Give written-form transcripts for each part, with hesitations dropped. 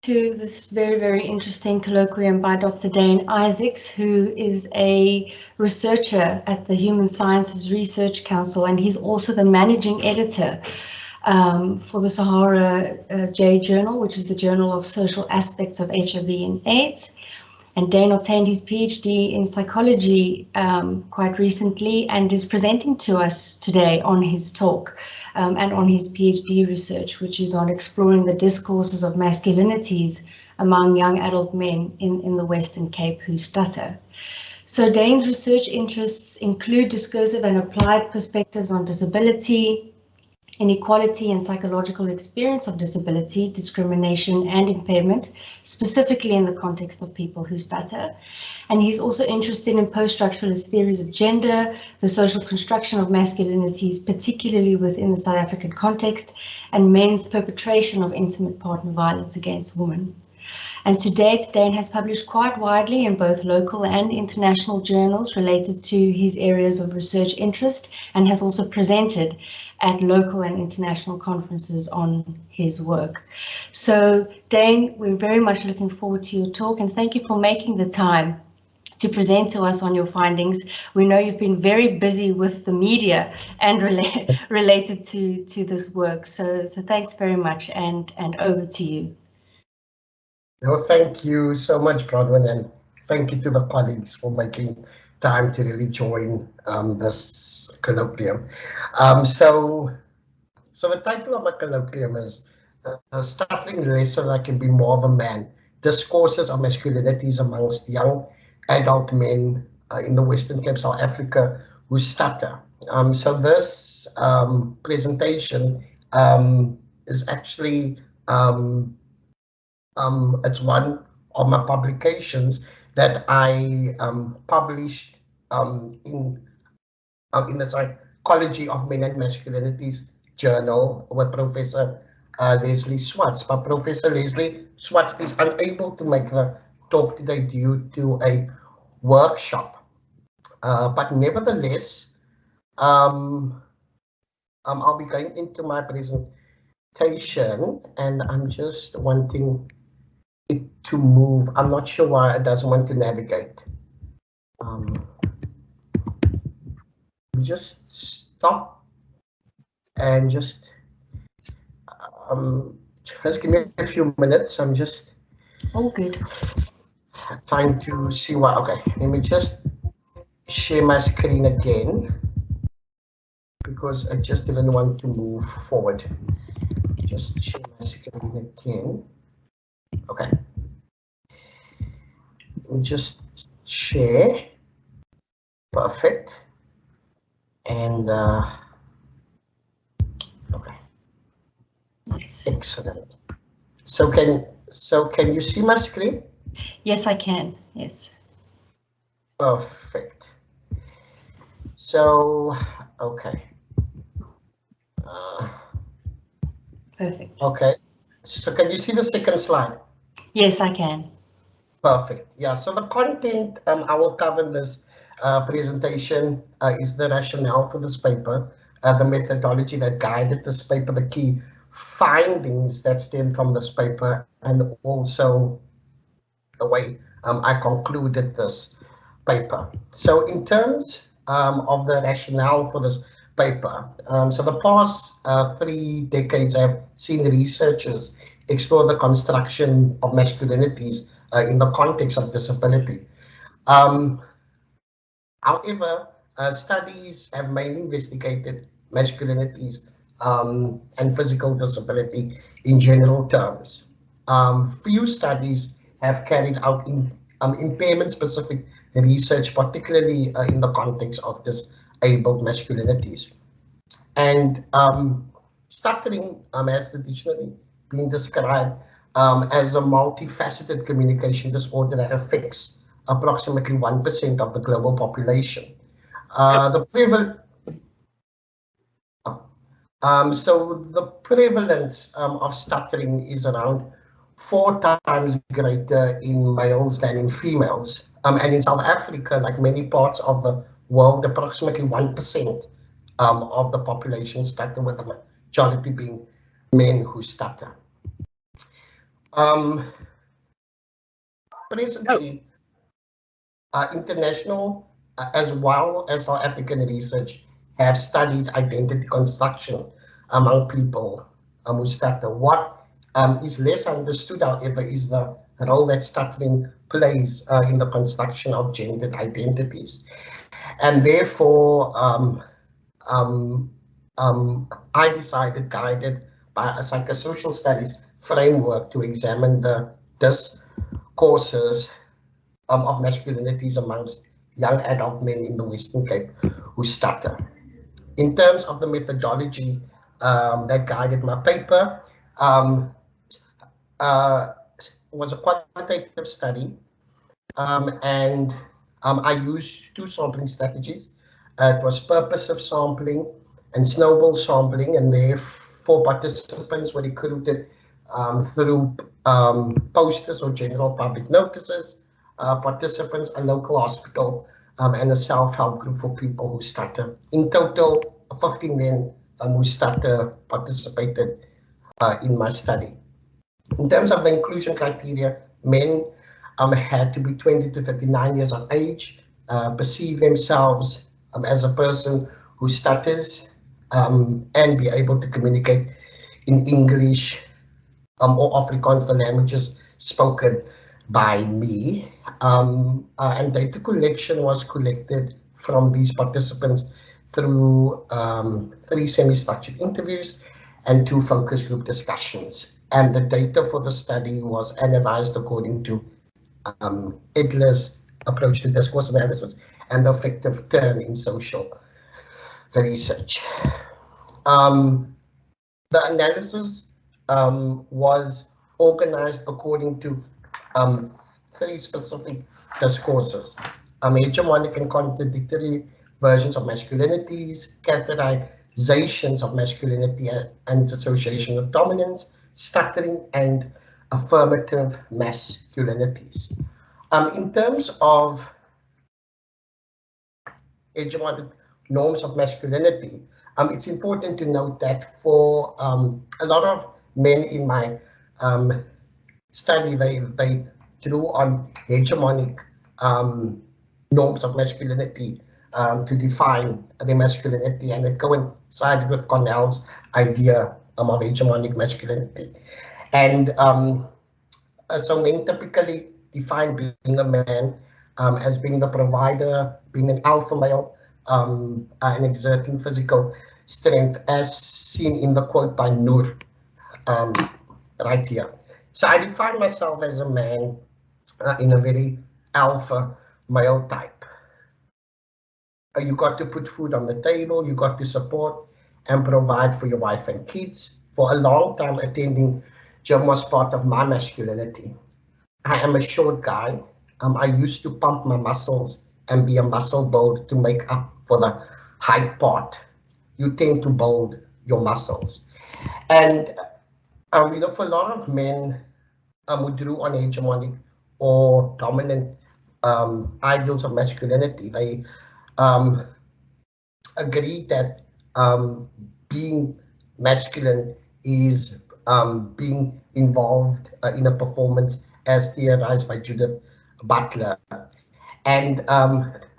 To this very, very interesting colloquium by Dr. Dane Isaacs, who is a researcher at the Human Sciences Research Council, and he's also the managing editor for the SAHARA-J journal, which is the Journal of Social Aspects of HIV and AIDS. And Dane obtained his PhD in psychology quite recently and is presenting to us today on his talk and on his PhD research, which is on exploring the discourses of masculinities among young adult men in the Western Cape who stutter. So Dane's research interests include discursive and applied perspectives on disability, inequality and psychological experience of disability, discrimination and impairment, specifically in the context of people who stutter. And he's also interested in poststructuralist theories of gender, the social construction of masculinities, particularly within the South African context, and men's perpetration of intimate partner violence against women. And to date, Dane has published quite widely in both local and international journals related to his areas of research interest, and has also presented at local and international conferences on his work. So Dane, we're very much looking forward to your talk, and thank you for making the time to present to us on your findings. We know you've been very busy with the media and related to this work. So thanks very much, and over to you. No, thank you so much, Bronwyn, and thank you to the colleagues for making time to really join this colloquium. So the title of the colloquium is Stuttering Less So That I Can Be More of a Man, Discourses of Masculinities Amongst Young Adult Men in the Western Cape, South Africa, who stutter. So this presentation is actually it's one of my publications that I published in the Psychology of Men and Masculinities journal with Professor Leslie Swartz. But Professor Leslie Swartz is unable to make the talk today due to a workshop. But nevertheless, I'll be going into my presentation, and I'm just wanting it to move. I'm not sure why it doesn't want to navigate. Just stop and just give me a few minutes. I'm just all good. Trying to see why. Okay, let me just share my screen again because I just didn't want to move forward. Just share my screen again. Okay. Let me just share. Perfect. And okay. Excellent. So can you see my screen? Yes, I can. Yes. Perfect. So okay. Perfect. Okay. So can you see the second slide? Yes, I can. Perfect. Yeah. So the content I will cover in this presentation is the rationale for this paper, the methodology that guided this paper, the key findings that stem from this paper, and also the way I concluded this paper. So in terms of the rationale for this paper, so the past 3 decades I've seen researchers explore the construction of masculinities in the context of disability. However, studies have mainly investigated masculinities and physical disability in general terms. Few studies have carried out impairment-specific research, particularly in the context of disabled masculinities. And stuttering has traditionally been described as a multifaceted communication disorder that affects approximately 1% of the global population. So the prevalence of stuttering is around 4 times greater in males than in females. And in South Africa, like many parts of the world, approximately 1% of the population stutter, with the majority being men who stutter. Presently, international as well as South African research have studied identity construction among people who stutter. What is less understood, however, is the role that stuttering plays in the construction of gendered identities. And therefore, I decided, guided by a psychosocial studies framework, to examine the discourses of masculinities amongst young adult men in the Western Cape who stutter. In terms of the methodology that guided my paper, was a quantitative study, and I used two sampling strategies. It was purposive sampling and snowball sampling, and therefore participants were recruited through posters or general public notices. Participants, a local hospital, and a self-help group for people who stutter. In total, 15 men who stutter participated in my study. In terms of the inclusion criteria, men had to be 20 to 39 years of age, perceive themselves as a person who stutters, and be able to communicate in English or Afrikaans, the languages spoken by me. And data collection was collected from these participants through 3 semi-structured interviews and 2 focus group discussions. And the data for the study was analyzed according to Edler's approach to discourse analysis and the effective turn in social research. The analysis was organized according to 3 specific discourses: hegemonic and contradictory versions of masculinities, categorizations of masculinity and its association with dominance, stuttering, and affirmative masculinities. In terms of hegemonic norms of masculinity, it's important to note that for a lot of men in my study, they drew on hegemonic norms of masculinity to define their masculinity, and it coincided with Cornell's idea of hegemonic masculinity. And so men typically define being a man as being the provider, being an alpha male, and exerting physical strength, as seen in the quote by Noor right here. So I define myself as a man in a very alpha male type. You got to put food on the table, you got to support and provide for your wife and kids. For a long time, attending gym was part of my masculinity. I am a short guy. I used to pump my muscles and be a muscle build to make up for the height part. You tend to build your muscles. And for a lot of men who drew on hegemonic or dominant ideals of masculinity, they agree that being masculine is being involved in a performance as theorized by Judith Butler. And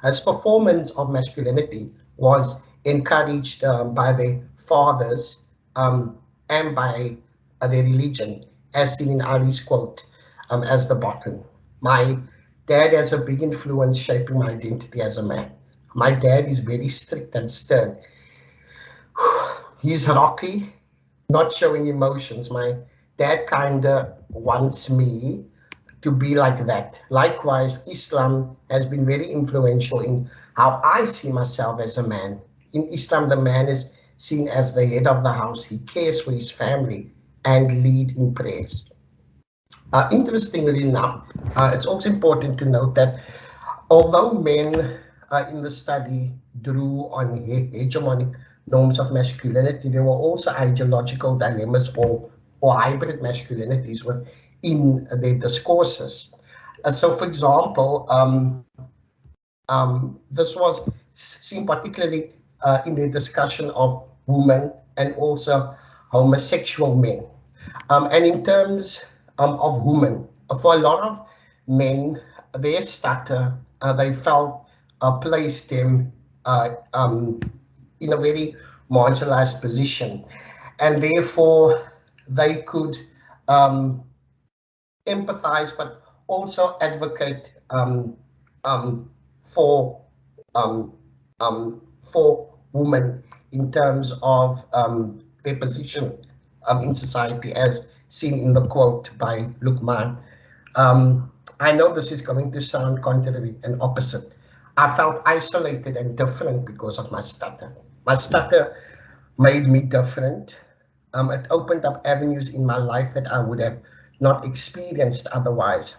his performance of masculinity was encouraged by their fathers and by their religion, as seen in Ari's quote as the bottom. My dad has a big influence shaping my identity as a man. My dad is very strict and stern. He's rocky, not showing emotions. My dad kinda wants me to be like that. Likewise, Islam has been very influential in how I see myself as a man. In Islam, the man is seen as the head of the house. He cares for his family and lead in prayers. Interestingly enough, it's also important to note that although men in the study drew on hegemonic norms of masculinity, there were also ideological dilemmas or hybrid masculinities within their discourses. So, for example, this was seen particularly in the discussion of women and also homosexual men. And in terms of women. For a lot of men, their stutter, they felt placed them in a very marginalized position, and therefore they could empathize, but also advocate for women in terms of their position in society, as seen in the quote by Lukman. I know this is going to sound contrary and opposite. I felt isolated and different because of my stutter. My stutter made me different. It opened up avenues in my life that I would have not experienced otherwise.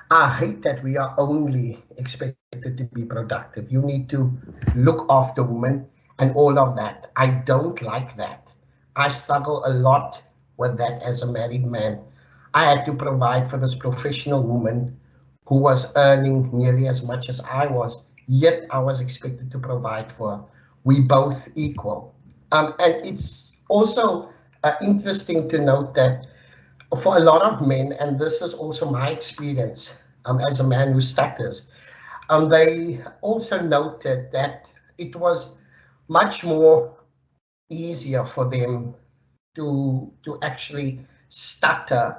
I hate that we are only expected to be productive. You need to look after women and all of that. I don't like that. I struggle a lot with that as a married man. I had to provide for this professional woman who was earning nearly as much as I was, yet I was expected to provide for her. We both equal. And it's also interesting to note that for a lot of men, and this is also my experience as a man who stutters, they also noted that it was much more easier for them to actually stutter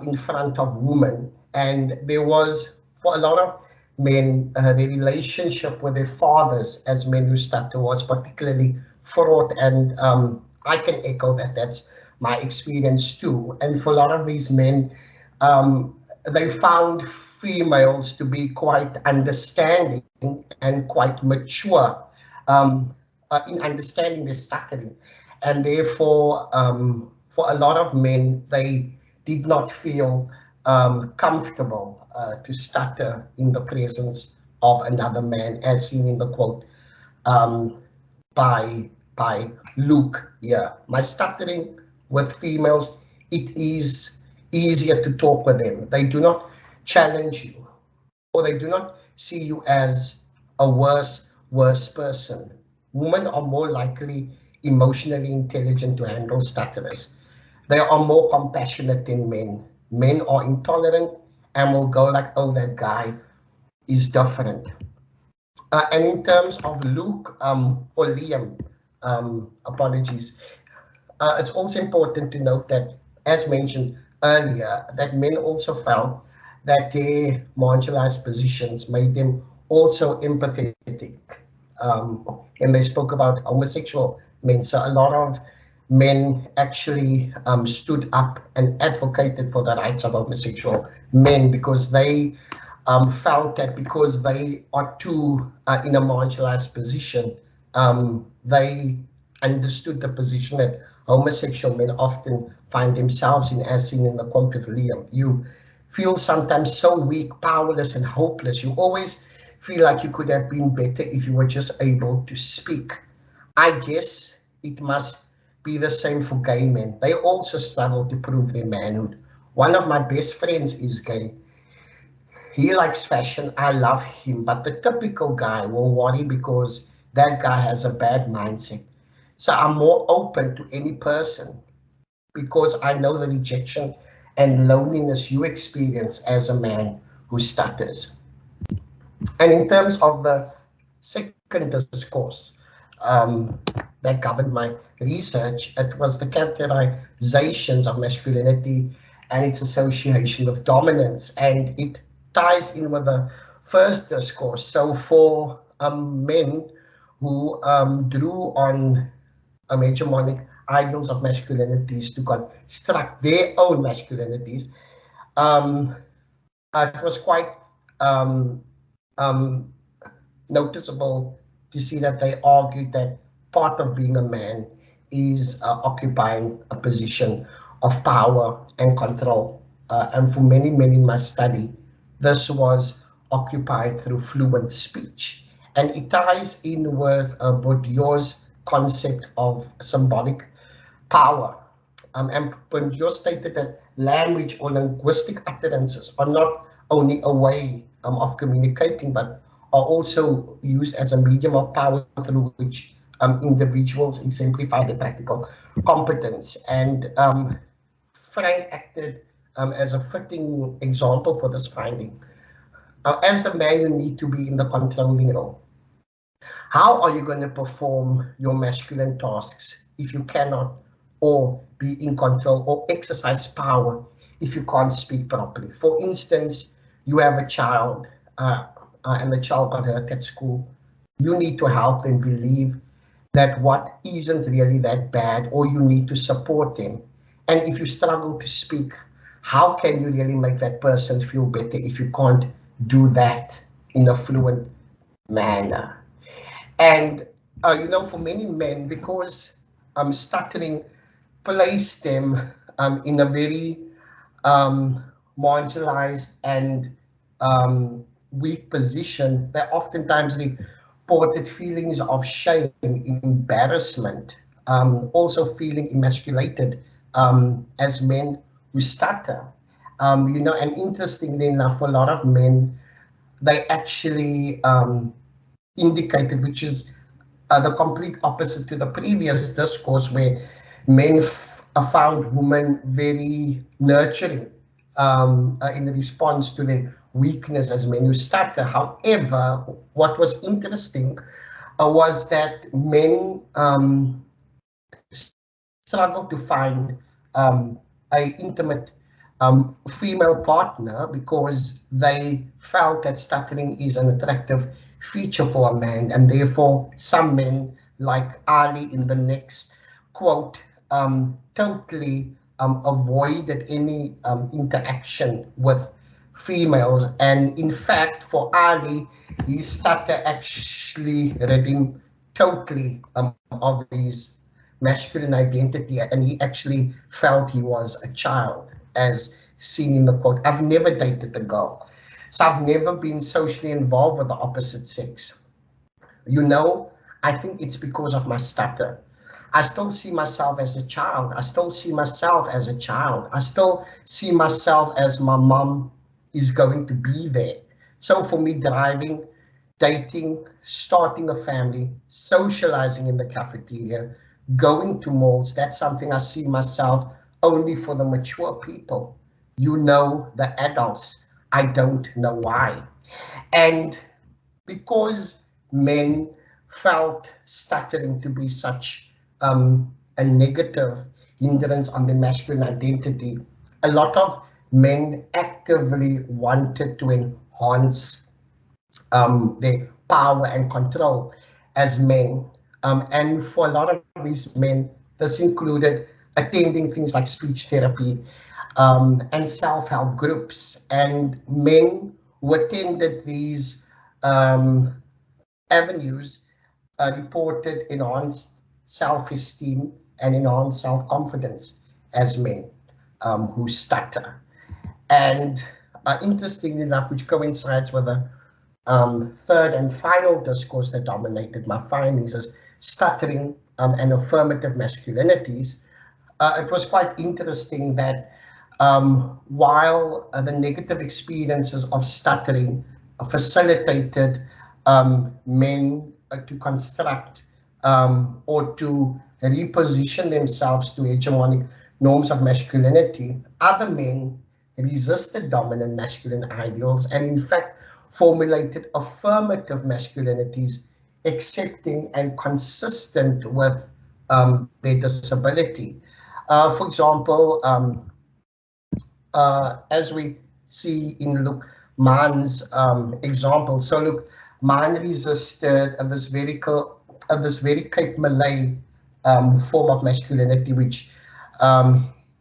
in front of women. And there was, for a lot of men, the relationship with their fathers as men who stutter was particularly fraught, and I can echo that. That's my experience too. And for a lot of these men, they found females to be quite understanding and quite mature in understanding their stuttering. And therefore, for a lot of men, they did not feel comfortable to stutter in the presence of another man, as seen in the quote by Luke here. My stuttering with females, it is easier to talk with them. They do not challenge you, or they do not see you as a worse person. Women are more likely emotionally intelligent to handle stutterers. They are more compassionate than men. Men are intolerant and will go like, oh, that guy is different. And in terms of Luke or Liam, apologies, it's also important to note that, as mentioned earlier, that men also felt that their marginalized positions made them also empathetic. And they spoke about homosexual men. So a lot of men actually stood up and advocated for the rights of homosexual men, because they felt that because they are too in a marginalized position, they understood the position that homosexual men often find themselves in, as seen in the quote with Liam. You feel sometimes so weak, powerless, and hopeless. You always feel like you could have been better if you were just able to speak. I guess it must be the same for gay men. They also struggle to prove their manhood. One of my best friends is gay. He likes fashion, I love him, but the typical guy will worry because that guy has a bad mindset. So I'm more open to any person because I know the rejection and loneliness you experience as a man who stutters. And in terms of the second discourse that governed my research, it was the characterizations of masculinity and its association with dominance, and it ties in with the first discourse. So for men who drew on hegemonic ideals of masculinities to construct their own masculinities, it was quite noticeable to see that they argued that part of being a man is occupying a position of power and control. And for many men in my study, this was occupied through fluent speech. And it ties in with Bourdieu's concept of symbolic power. And Bourdieu stated that language or linguistic utterances are not only a way of communicating, but are also used as a medium of power through which individuals exemplify their practical competence. And Frank acted as a fitting example for this finding. As a man, you need to be in the controlling role. How are you going to perform your masculine tasks if you cannot or be in control or exercise power if you can't speak properly? For instance, you have a child and the child got hurt at school. You need to help them believe that what isn't really that bad, or you need to support them. And if you struggle to speak, how can you really make that person feel better if you can't do that in a fluent manner? And for many men, because stuttering placed them in a very marginalized and weak position, they oftentimes reported feelings of shame, embarrassment, also feeling emasculated as men who stutter. And interestingly enough, a lot of men, they actually indicated, which is the complete opposite to the previous discourse, where men found women very nurturing in response to their weakness as men who stutter. However, what was interesting was that men struggled to find an intimate female partner because they felt that stuttering is an attractive feature for a man, and therefore some men, like Ali in the next quote, totally avoided any interaction with females. And in fact, for Ali, his stutter actually rid him totally of his masculine identity, and he actually felt he was a child, as seen in the quote. I've never dated a girl, so I've never been socially involved with the opposite sex. I think it's because of my stutter. I still see myself as a child. I still see myself as a child. I still see myself as my mom is going to be there. So for me, driving, dating, starting a family, socializing in the cafeteria, going to malls, that's something I see myself only for the mature people. The adults, I don't know why. And because men felt stuttering to be such a negative hindrance on their masculine identity, a lot of men actively wanted to enhance their power and control as men. And for a lot of these men, this included attending things like speech therapy and self-help groups. And men who attended these avenues reported enhanced self-esteem and enhanced self-confidence as men who stutter. And interestingly enough, which coincides with the third and final discourse that dominated my findings, is stuttering and affirmative masculinities. It was quite interesting that while the negative experiences of stuttering facilitated men to construct or to reposition themselves to hegemonic norms of masculinity, other men resisted dominant masculine ideals and in fact formulated affirmative masculinities, accepting and consistent with their disability. For example, as we see in Luc Maan's example, so Luc Maan resisted this very Cape Malay form of masculinity, which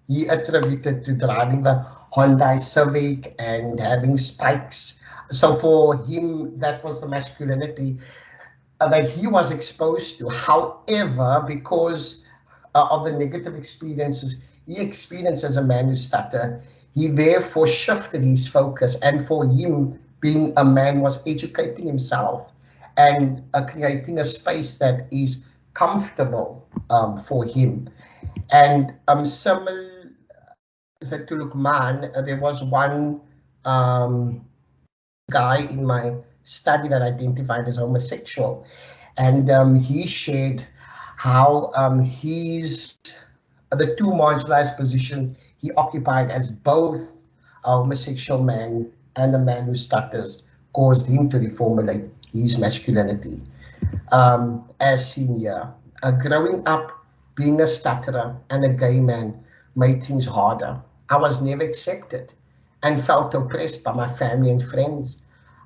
he attributed to driving the Hyundai Civic and having spikes. So for him, that was the masculinity that he was exposed to. However, because of the negative experiences he experienced as a man who stuttered, he therefore shifted his focus, and for him, being a man was educating himself and creating a space that is comfortable for him. And similar to Luc Maan, there was one guy in my study that identified as homosexual, and he shared how he's the two marginalized position he occupied as both a homosexual man and a man who stutters caused him to reformulate his masculinity. As seen here, growing up being a stutterer and a gay man made things harder. I was never accepted and felt oppressed by my family and friends.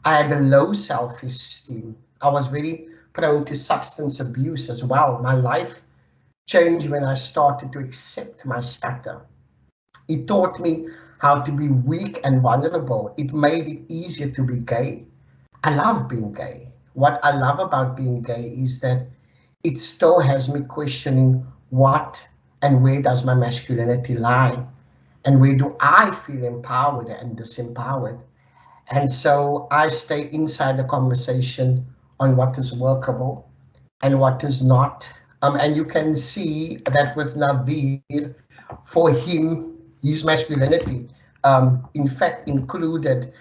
I had a low self-esteem. I was very prone to substance abuse as well. My life changed when I started to accept my stutter. It taught me how to be weak and vulnerable. It made it easier to be gay. I love being gay. What I love about being gay is that it still has me questioning what and where does my masculinity lie? And where do I feel empowered and disempowered? And so I stay inside the conversation on what is workable and what is not. And you can see that with Naveed, for him, his masculinity, in fact, included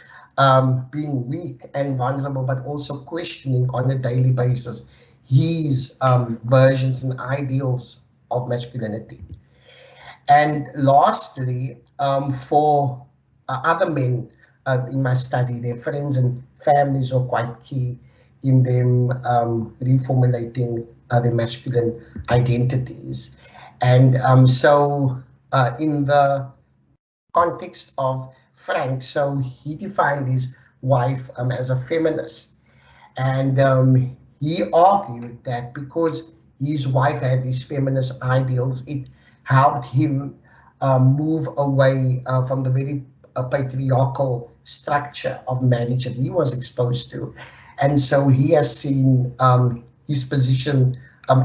being weak and vulnerable, but also questioning on a daily basis his versions and ideals of masculinity. And lastly, for other men in my study, their friends and families are quite key in them reformulating their masculine identities. And so in the context of Frank, so he defined his wife as a feminist. And he argued that because his wife had these feminist ideals, it helped him move away from the very patriarchal structure of marriage that he was exposed to. And so he has seen his position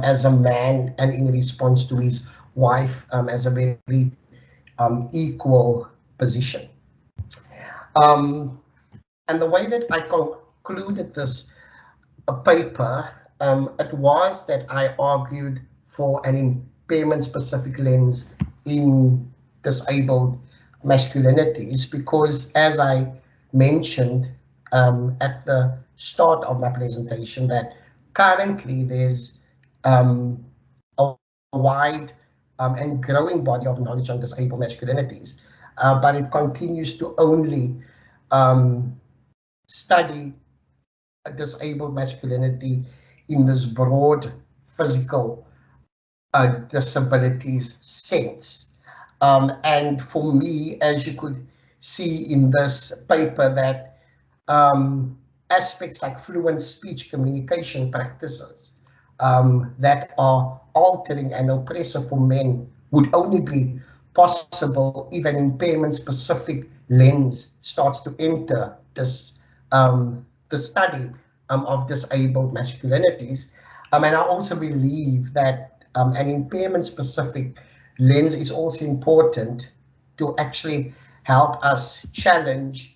as a man and in response to his wife as a very equal position. And the way that I concluded this paper, it was that I argued for an impairment-specific lens in disabled masculinities, because as I mentioned at the start of my presentation, that currently there's a wide and growing body of knowledge on disabled masculinities, but it continues to only study a disabled masculinity in this broad physical disabilities sense. And for me, as you could see in this paper, that aspects like fluent speech communication practices that are altering and oppressive for men would only be possible if an impairment-specific lens starts to enter this the study of disabled masculinities. And I also believe that an impairment-specific lens is also important to actually help us challenge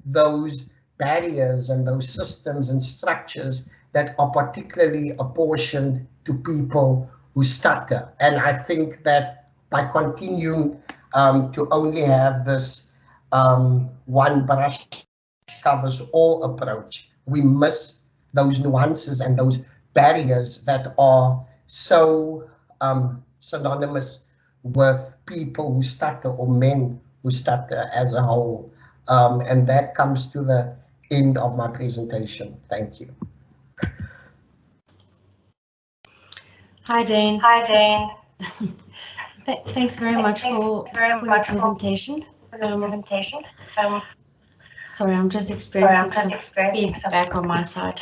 those barriers and those systems and structures that are particularly apportioned to people who stutter. And I think that by continuing to only have this one brush covers all approach, we miss those nuances and those barriers that are so synonymous with people who stutter or men who stutter as a whole. And that comes to the end of my presentation. Thank you. Hi, Dane. Hi, Dane. Thanks very much for your presentation. Sorry, I'm just experiencing some feedback on my side.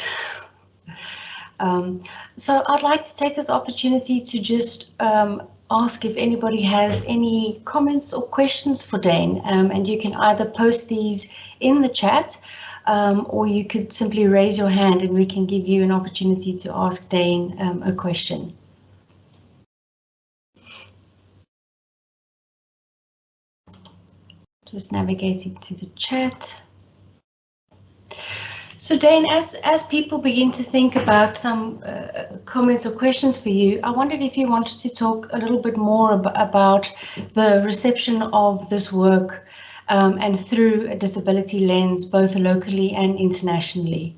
So I'd like to take this opportunity to just ask if anybody has any comments or questions for Dane, and you can either post these in the chat or you could simply raise your hand and we can give you an opportunity to ask Dane a question. Just navigating to the chat. So Dane, as people begin to think about some comments or questions for you, I wondered if you wanted to talk a little bit more about the reception of this work and through a disability lens, both locally and internationally.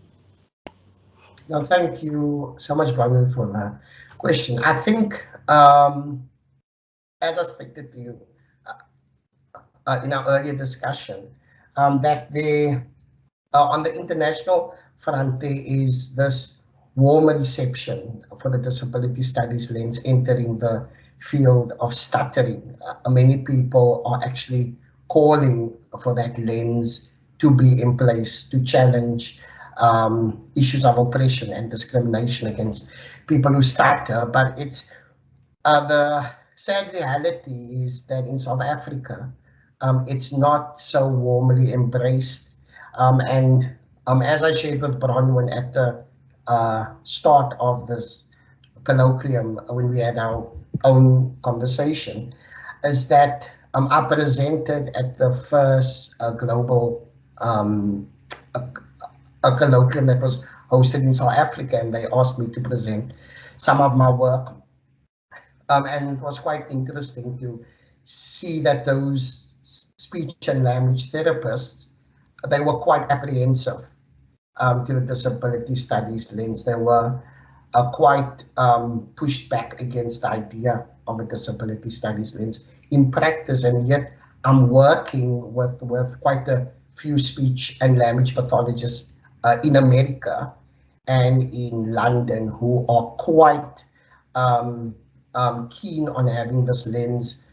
No, thank you so much, Brandon, for that question. I think, as I stated to you, in our earlier discussion, that there, on the international front, there is this warm reception for the disability studies lens entering the field of stuttering. Many people are actually calling for that lens to be in place to challenge issues of oppression and discrimination against people who stutter. But it's the sad reality is that in South Africa, it's not so warmly embraced. And as I shared with Bronwyn at the start of this colloquium, when we had our own conversation, is that I presented at the first global a colloquium that was hosted in South Africa, and they asked me to present some of my work. And it was quite interesting to see that those speech and language therapists, they were quite apprehensive to the disability studies lens. They were quite pushed back against the idea of a disability studies lens in practice, and yet I'm working with quite a few speech and language pathologists in America and in London who are quite keen on having this lens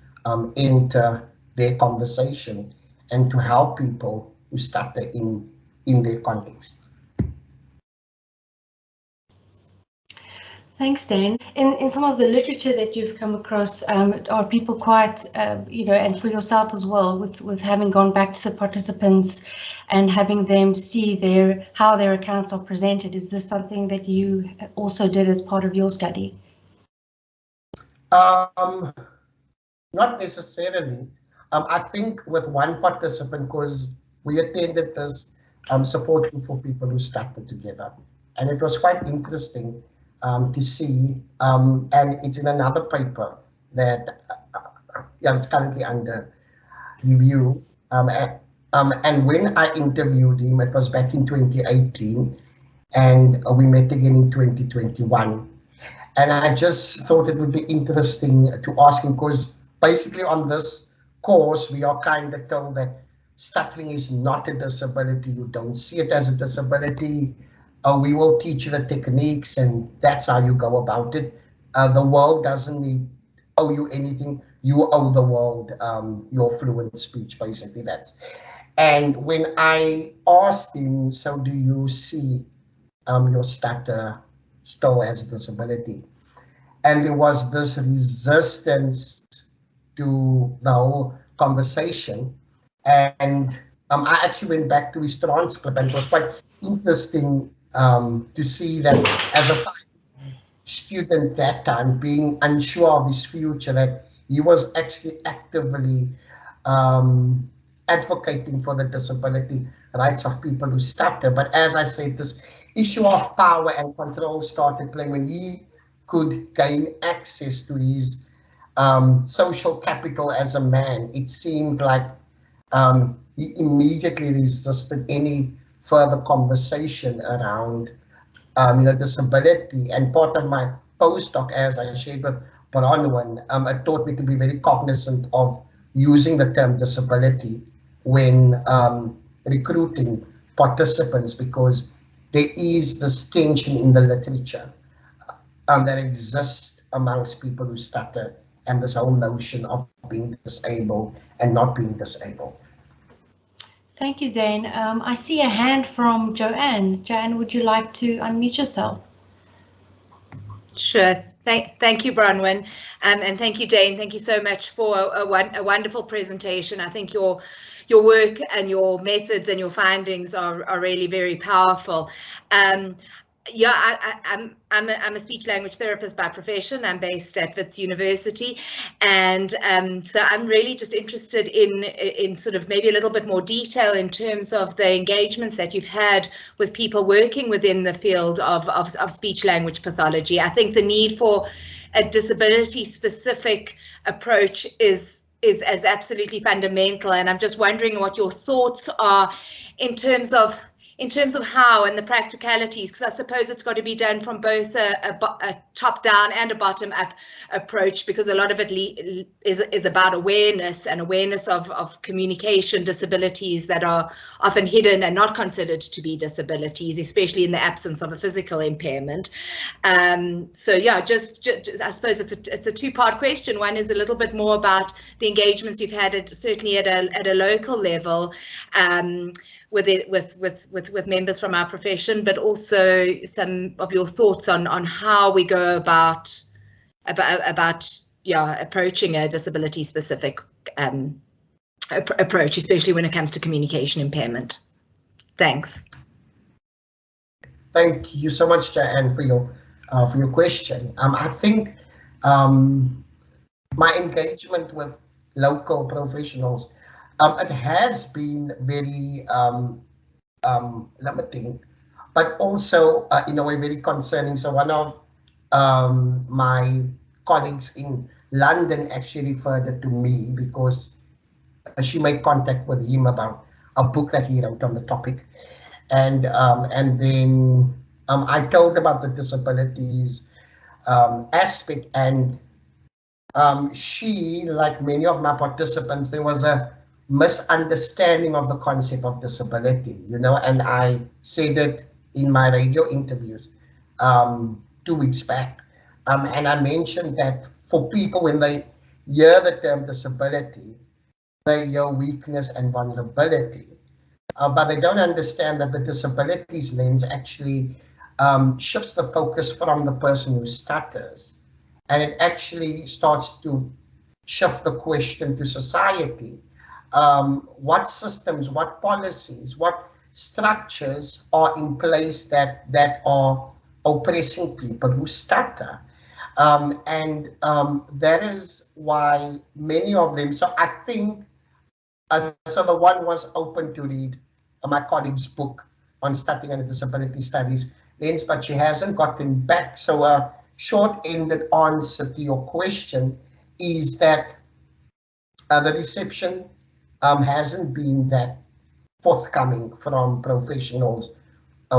enter their conversation and to help people who stutter in their context. Thanks, Dane. In some of the literature that you've come across, are people quite, and for yourself as well, with having gone back to the participants and having them see how their accounts are presented? Is this something that you also did as part of your study? Not necessarily. I think with one participant, because we attended this support group for people who stutter together, and it was quite interesting to see, and it's in another paper that it's currently under review. And when I interviewed him, it was back in 2018, and we met again in 2021. And I just thought it would be interesting to ask him, because basically on this course, we are kind of told that stuttering is not a disability. You don't see it as a disability. We will teach you the techniques, and that's how you go about it. The world doesn't owe you anything. You owe the world your fluent speech, basically. And when I asked him, so do you see your stutter still as a disability? And there was this resistance to the whole conversation. And I actually went back to his transcript, and it was quite interesting to see that as a student that time, being unsure of his future, that he was actually actively advocating for the disability rights of people who stutter. But as I said, this issue of power and control started playing when he could gain access to his social capital as a man. It seemed like he immediately resisted any further conversation around disability. And part of my postdoc, as I shared with Bronwyn, it taught me to be very cognizant of using the term disability when recruiting participants, because there is this tension in the literature that exists amongst people who stutter, and this whole notion of being disabled and not being disabled. Thank you, Dane. I see a hand from Joanne. Joanne, would you like to unmute yourself? Sure. Thank you, Bronwyn, and thank you, Dane. Thank you so much for a wonderful presentation. I think your work and your methods and your findings are really very powerful. Yeah, I'm a speech language therapist by profession. I'm based at Wits University, and so I'm really just interested in sort of maybe a little bit more detail in terms of the engagements that you've had with people working within the field of speech language pathology. I think the need for a disability specific approach is absolutely fundamental, and I'm just wondering what your thoughts are in terms of how and the practicalities, because I suppose it's got to be done from both a top-down and a bottom-up approach, because a lot of it is about awareness and awareness of communication disabilities that are often hidden and not considered to be disabilities, especially in the absence of a physical impairment. So yeah, just I suppose it's a two-part question. One is a little bit more about the engagements you've had certainly at a local level, with members from our profession, but also some of your thoughts on how we go about approaching a disability specific approach, especially when it comes to communication impairment. Thanks. Thank you so much, Jaanne, for your question. I think my engagement with local professionals, it has been very limiting, but also in a way very concerning. So one of my colleagues in London actually referred it to me because she made contact with him about a book that he wrote on the topic, and then I told about the disabilities aspect, and she, like many of my participants, there was a misunderstanding of the concept of disability, you know, and I said it in my radio interviews 2 weeks back, and I mentioned that for people, when they hear the term disability, they hear weakness and vulnerability, but they don't understand that the disabilities lens actually shifts the focus from the person who stutters, and it actually starts to shift the question to society. What systems, what policies, what structures are in place that are oppressing people who stutter, and that is why many of them. So I think, so the one was open to read my colleague's book on stuttering and disability studies lens, but she hasn't gotten back. So a short-ended answer to your question is that the reception hasn't been that forthcoming from professionals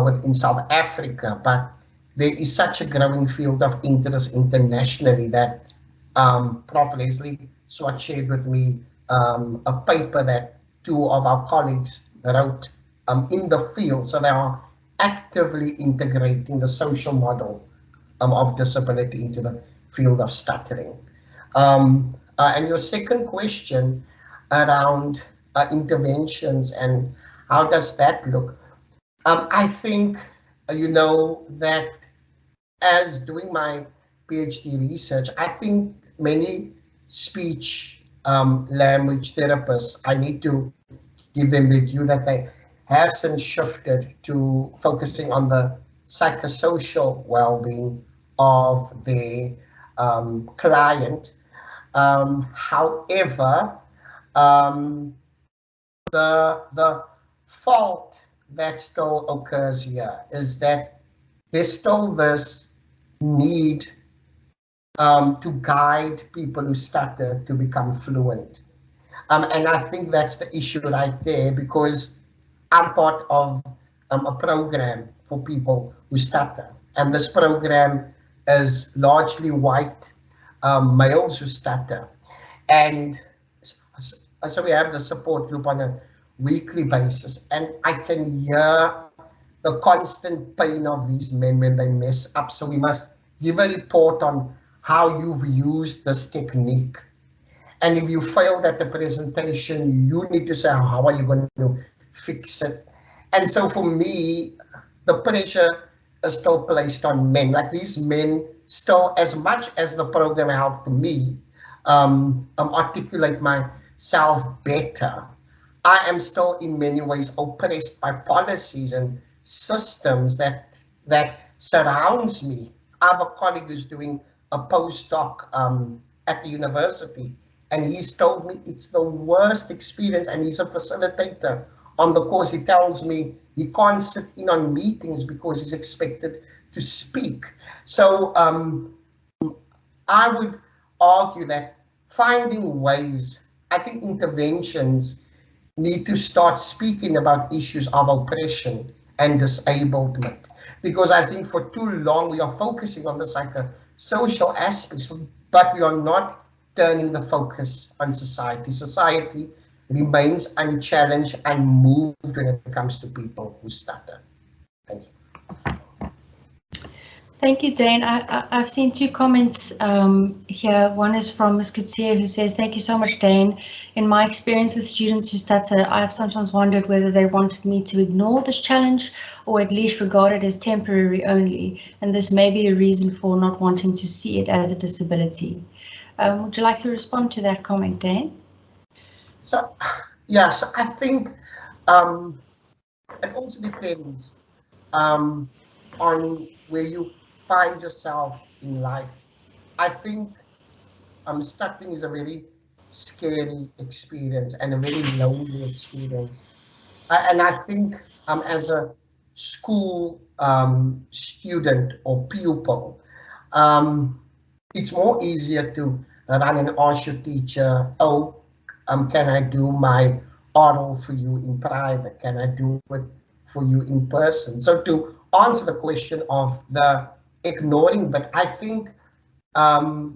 within South Africa, but there is such a growing field of interest internationally that Prof. Leslie Swart shared with me a paper that 2 of our colleagues wrote in the field. So they are actively integrating the social model of disability into the field of stuttering. And your second question around interventions and how does that look? I think, you know, that as doing my PhD research, I think many speech language therapists, I need to give them the due that they have since shifted to focusing on the psychosocial well-being of the client. However, the fault that still occurs here is that there's still this need to guide people who stutter to become fluent. And I think that's the issue right there, because I'm part of a program for people who stutter. And this program is largely white males who stutter. And so we have the support group on a weekly basis. And I can hear the constant pain of these men when they mess up. So we must give a report on how you've used this technique. And if you failed at the presentation, you need to say, how are you going to fix it? And so for me, the pressure is still placed on men. Like these men still, as much as the program helped me articulate myself better, I am still in many ways oppressed by policies and systems that surrounds me. I have a colleague who's doing a postdoc at the university, and he's told me it's the worst experience, and he's a facilitator on the course. He tells me he can't sit in on meetings because he's expected to speak. So I would argue that finding ways, I think interventions need to start speaking about issues of oppression and disablement, because I think for too long we are focusing on the social aspects, but we are not turning the focus on society. Society remains unchallenged, unmoved when it comes to people who stutter. Thank you. Thank you, Dane. I've seen two comments here. One is from Ms. Kutsia, who says, thank you so much, Dane. In my experience with students who stutter, I've sometimes wondered whether they wanted me to ignore this challenge or at least regard it as temporary only. And this may be a reason for not wanting to see it as a disability. Would you like to respond to that comment, Dane? So, yeah, so I think it also depends on where you find yourself in life. I think stuttering is a very scary experience and a very lonely experience. And I think as a school student or pupil, it's more easier to run and ask your teacher, oh, can I do my oral for you in private? Can I do it for you in person? So to answer the question of the ignoring, but I think a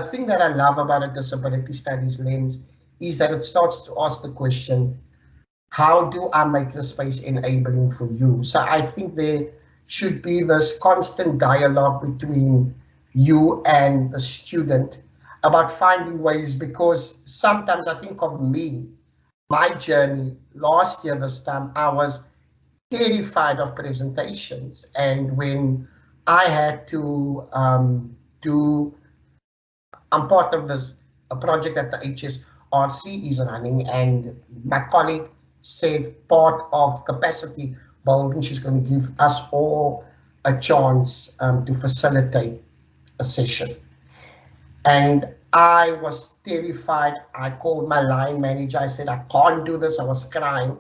thing that I love about a disability studies lens is that it starts to ask the question, how do I make the space enabling for you? So I think there should be this constant dialogue between you and the student about finding ways, because sometimes I think of me, my journey last year this time, I was terrified of presentations, and when I had to I'm part of this project that the HSRC is running, and my colleague said part of capacity building, she's going to give us all a chance to facilitate a session. And I was terrified. I called my line manager. I said, I can't do this. I was crying.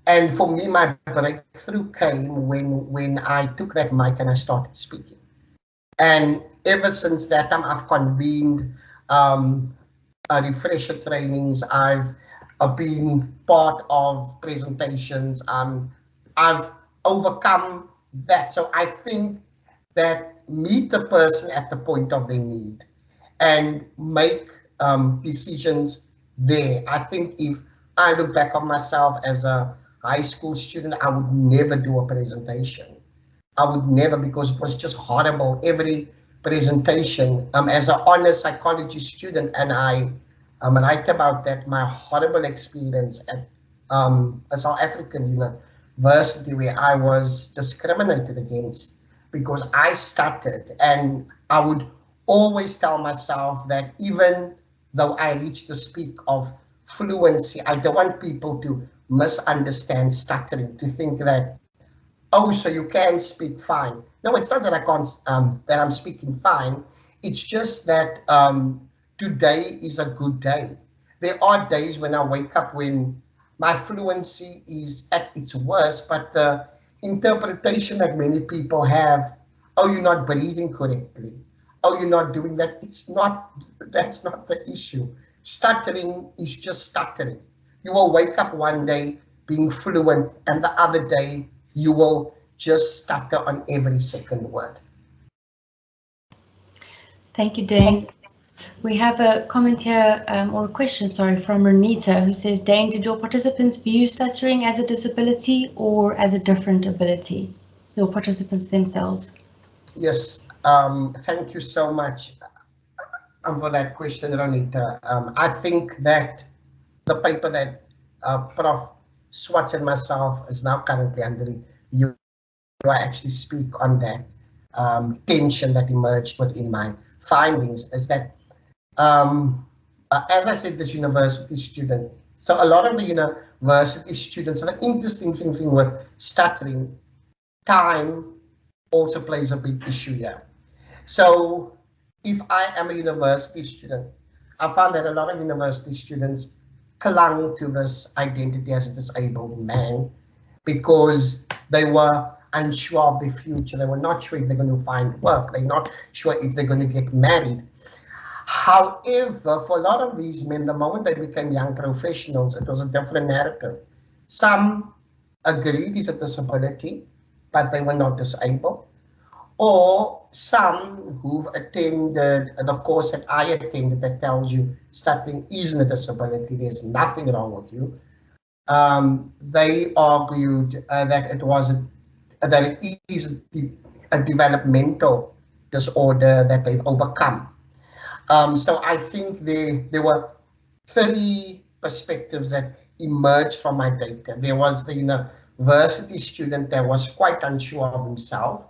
And for me, my breakthrough came when I took that mic and I started speaking. And ever since that time, I've convened refresher trainings. I've been part of presentations. I've overcome that. So I think that meet the person at the point of their need and make decisions there. I think if I look back on myself as a high school student, I would never do a presentation. I would never, because it was just horrible. Every presentation, as an honors psychology student, and I write about that, my horrible experience at a South African university where I was discriminated against because I stuttered. And I would always tell myself that even though I reached the peak of fluency, I don't want people to misunderstand stuttering, to think that, oh, so you can speak fine. No, it's not that I can't, that I'm speaking fine. It's just that today is a good day. There are days when I wake up when my fluency is at its worst, but the interpretation that many people have, oh, you're not breathing correctly. Oh, you're not doing that. It's not, that's not the issue. Stuttering is just stuttering. You will wake up one day being fluent, and the other day you will just stutter on every second word. Thank you, Dane. We have a comment here, or a question, sorry, from Renita, who says, Dane, did your participants view stuttering as a disability or as a different ability? Your participants themselves. Yes, thank you so much for that question, Renita. I think that the paper that Prof. Swartz and myself is now currently under review, I actually speak on that tension that emerged within my findings, is that, as I said, this university student, so a lot of the university students, and the interesting thing with stuttering, time also plays a big issue here. So if I am a university student, I found that a lot of university students clung to this identity as a disabled man because they were unsure of their future. They were not sure if they're going to find work. They're not sure if they're going to get married. However, for a lot of these men, the moment they became young professionals, it was a different narrative. Some agreed it's a disability, but they were not disabled. or some who've attended the course that I attended that tells you stuttering isn't a disability, there's nothing wrong with you. They argued that it is a developmental disorder that they've overcome. So I think there were 3 perspectives that emerged from my data. There was the university student that was quite unsure of himself,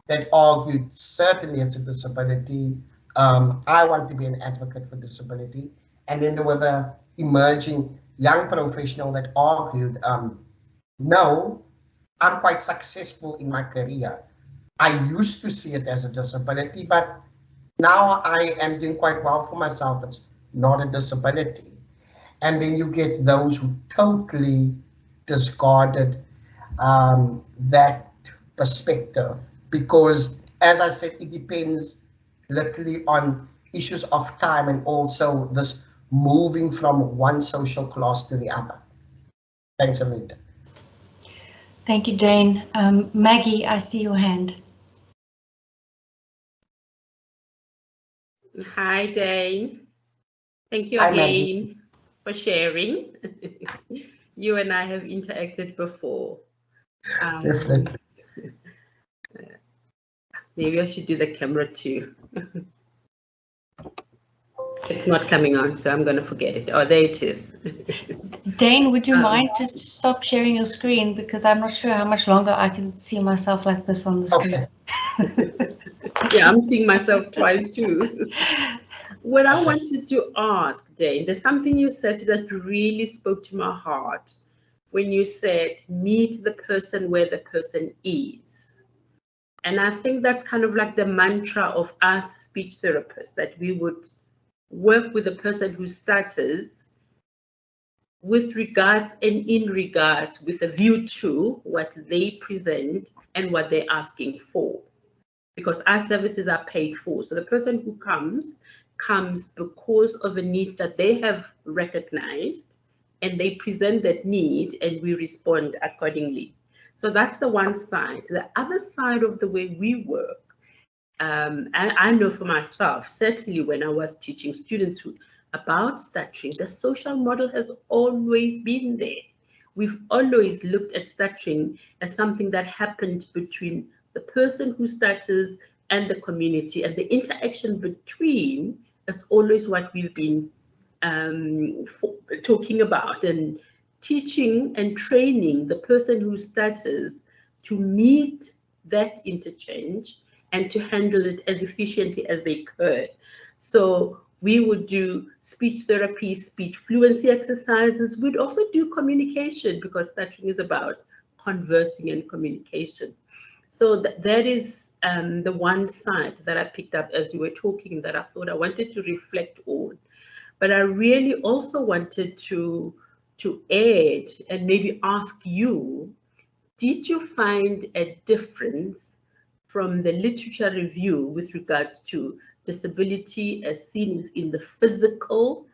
that argued certainly it's a disability. I want to be an advocate for disability. And then there were the emerging young professional that argued, no, I'm quite successful in my career. I used to see it as a disability, but now I am doing quite well for myself. It's not a disability. And then you get those who totally discarded that perspective, because, as I said, it depends literally on issues of time and also this moving from one social class to the other. Thanks, Anita. Thank you, Dane. Maggie, I see your hand. Hi, Dane. Thank you Hi, again Maggie. for sharing. You and I have interacted before. Definitely. Maybe I should do the camera too. It's not coming on, so I'm going to forget it. Oh, there it is. Dane, would you mind just to stop sharing your screen, because I'm not sure how much longer I can see myself like this on the screen. Okay. Yeah, I'm seeing myself twice too. What I wanted to ask, Dane, there's something you said that really spoke to my heart when you said, meet the person where the person is. And I think that's kind of like the mantra of us speech therapists, that we would work with the person who stutters with regards and in regards with a view to what they present and what they're asking for. Because our services are paid for. So the person who comes because of a need that they have recognized, and they present that need and we respond accordingly. So that's the one side. The other side of the way we work, and I know for myself, certainly when I was teaching students about stuttering, the social model has always been there. We've always looked at stuttering as something that happened between the person who stutters and the community, and the interaction between, that's always what we've been talking about, and teaching and training the person who stutters to meet that interchange and to handle it as efficiently as they could. So we would do speech therapy, speech fluency exercises. We'd also do communication, because stuttering is about conversing and communication. So that is the one side that I picked up as you were talking, that I thought I wanted to reflect on. But I really also wanted to add and maybe ask you, did you find a difference from the literature review with regards to disability as seen in the physical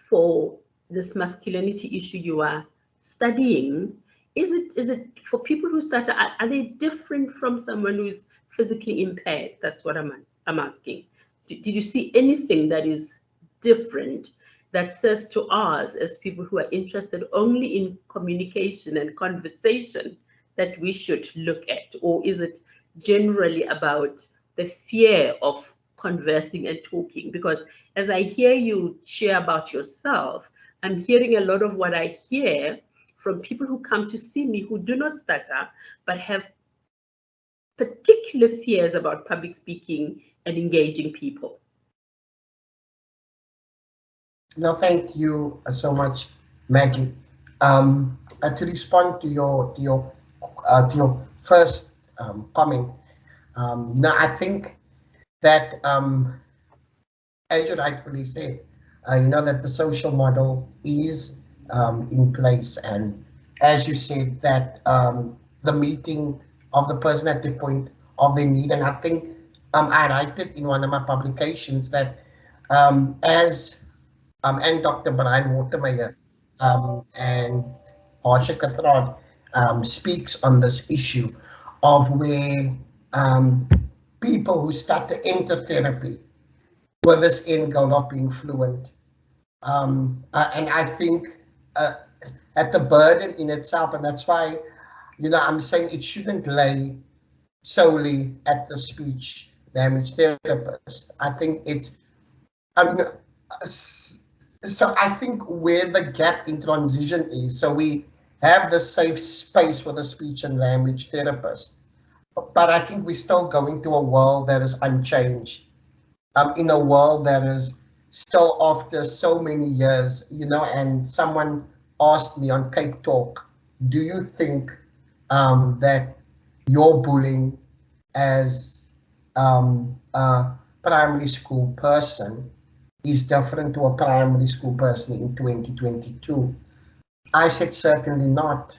for this masculinity issue you are studying? Is it for people who stutter, are they different from someone who's physically impaired? That's what I'm asking. Did you see anything that is different that says to us as people who are interested only in communication and conversation that we should look at? Or is it generally about the fear of conversing and talking? Because as I hear you share about yourself, I'm hearing a lot of what I hear from people who come to see me who do not stutter, but have particular fears about public speaking and engaging people. No, thank you so much, Maggie. To respond to your first comment, no, I think that as you rightfully said, that the social model is in place, and as you said, that the meeting of the person at the point of their need, and I think I write it in one of my publications that and Dr. Brian Watermeyer and Harsha Kathrad speaks on this issue of where people who start to enter therapy with this end goal of being fluent. And I think at the burden in itself, and that's why, you know, I'm saying it shouldn't lay solely at the speech language therapist. I think it's, so I think where the gap in transition is, so we have the safe space for the speech and language therapist, but I think we're still going to a world that is unchanged, in a world that is still after so many years, you know. And someone asked me on Cape Talk, do you think that your bullying as a primary school person is different to a primary school person in 2022? I said, certainly not.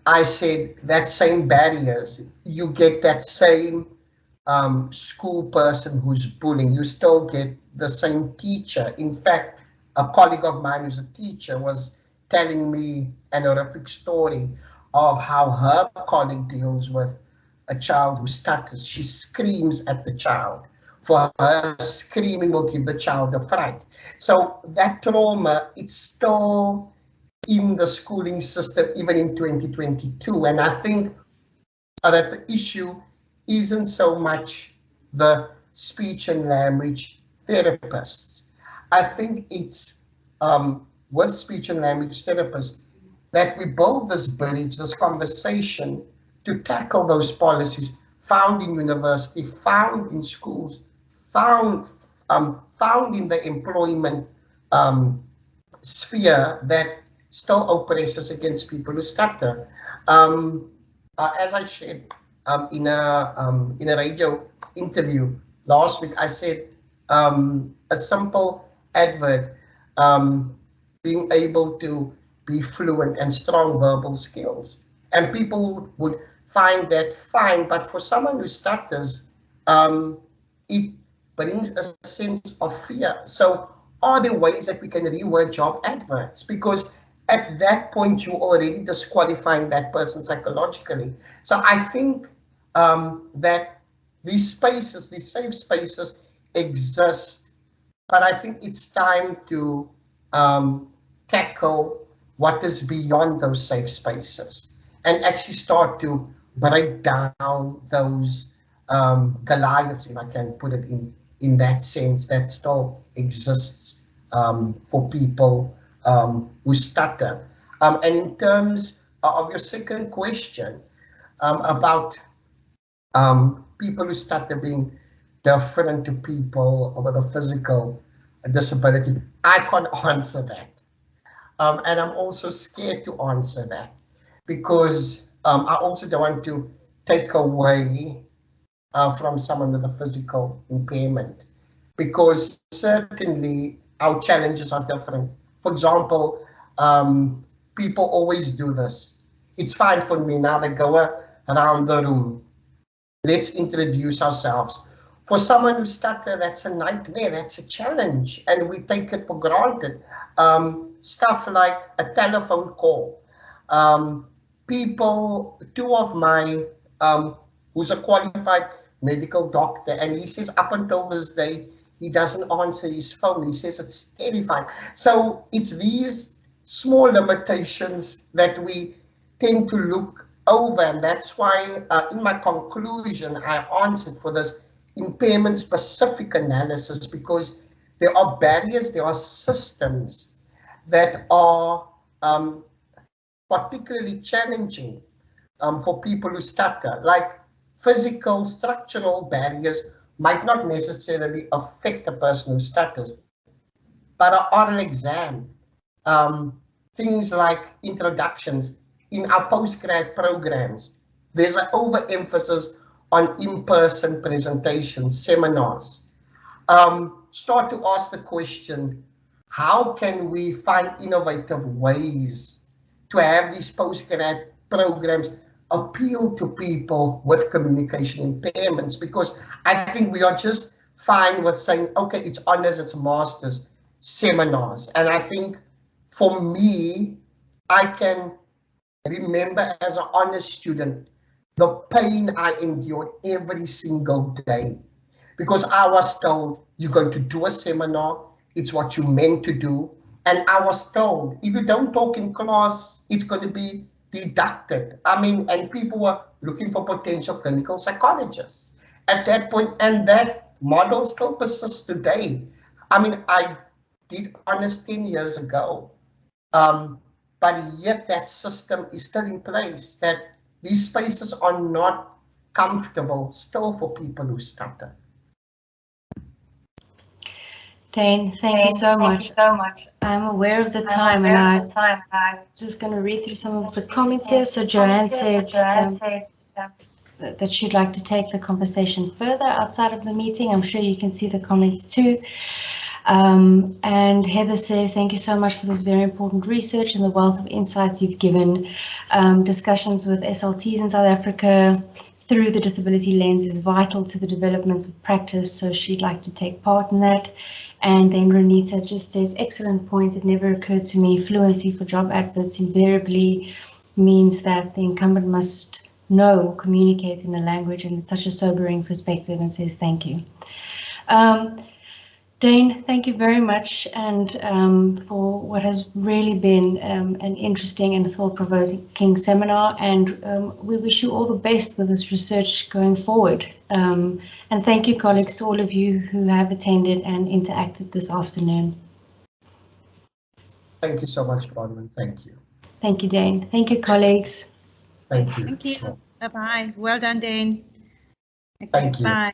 I said that same barriers, you get that same school person who's bullying, you still get the same teacher. In fact, a colleague of mine who's a teacher was telling me an horrific story of how her colleague deals with a child who stutters. She screams at the child. For her, screaming will give the child a fright. So that trauma, it's still in the schooling system, even in 2022. And I think that the issue isn't so much the speech and language therapists. I think it's with speech and language therapists that we build this bridge, this conversation to tackle those policies found in university, found in schools, found in the employment sphere that still oppresses against people who stutter. As I shared in a radio interview last week, I said a simple advert, being able to be fluent and strong verbal skills, and people would find that fine. But for someone who stutters, it brings a sense of fear. So are there ways that we can reword job adverts? Because at that point, you're already disqualifying that person psychologically. So I think that these spaces, these safe spaces exist, but I think it's time to tackle what is beyond those safe spaces and actually start to break down those Goliaths, if I can put it in that sense, that still exists for people who stutter. And in terms of your second question about people who stutter being different to people with a physical disability, I can't answer that. And I'm also scared to answer that because I also don't want to take away from someone with a physical impairment, because certainly our challenges are different. For example, people always do this. It's fine for me now, they go around the room. Let's introduce ourselves. For someone who stutters, that's a nightmare, that's a challenge, and we take it for granted. Stuff like a telephone call. Two of my, who's a qualified medical doctor, and he says up until this day, he doesn't answer his phone. He says it's terrifying. So it's these small limitations that we tend to look over, and that's why in my conclusion, I answered for this impairment specific analysis, because there are barriers, there are systems that are particularly challenging for people who stutter. Like physical structural barriers might not necessarily affect a person who stutters, but an oral exam, things like introductions in our postgrad programs, there's an overemphasis on in-person presentations, seminars. Start to ask the question, how can we find innovative ways to have these postgrad programs appeal to people with communication impairments? Because I think we are just fine with saying, okay, it's honors, it's masters, seminars. And I think for me, I can remember as an honors student the pain I endured every single day. Because I was told, you're going to do a seminar, it's what you're meant to do. And I was told, if you don't talk in class, it's going to be deducted. I mean, and people were looking for potential clinical psychologists at that point, and that model still persists today. I mean, I did honors 10 years ago, but yet that system is still in place, that these spaces are not comfortable still for people who stutter. Dane, thank you so much. I'm aware of the time, and I'm just going to read through some of the comments here. So Joanne said that she'd like to take the conversation further outside of the meeting. I'm sure you can see the comments too. And Heather says, thank you so much for this very important research and the wealth of insights you've given. Discussions with SLTs in South Africa through the disability lens is vital to the development of practice, so she'd like to take part in that. And then Renita just says, excellent point. It never occurred to me. Fluency for job adverts invariably means that the incumbent must know, communicate in the language, and it's such a sobering perspective, and says thank you. Dane, thank you very much, and for what has really been an interesting and thought-provoking seminar, and we wish you all the best with this research going forward. And thank you, colleagues, all of you who have attended and interacted this afternoon. Thank you so much, Bronwyn. Thank you. Thank you, Dane. Thank you, colleagues. Thank you. Thank you. Sure. Bye-bye. Well done, Dane. Okay, Thank you. Bye.